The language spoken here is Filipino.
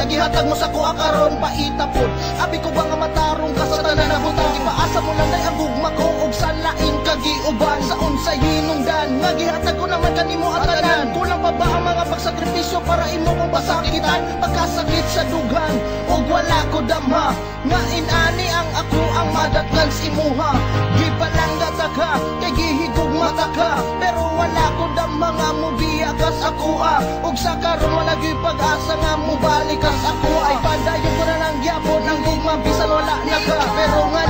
nga gihatag mo sa kuha karon paita pod. Abi ko ba nga matarong ka sa tanan na butang, ipaasa mo lang day ang gugma ko og sa lain kagiuban sa unsay hinungdan nga gihatag ko naman kanimo ang tanan. Kulang pa ba ang mga pagsakripisyo para imo kong pasakitan, pagkasakit sa dughan ug wala ko damha nga inani ang ako ang madatlan sa imuha. Gipalang gataka kay gihigog mata ka, pero wala ko damha nga mubiya kas ako ug sa karon wala gyud pag-asa nga mubalik kas ako ay padayon ko na lang gyapon ang gugma bisan wala na ka. Pero nga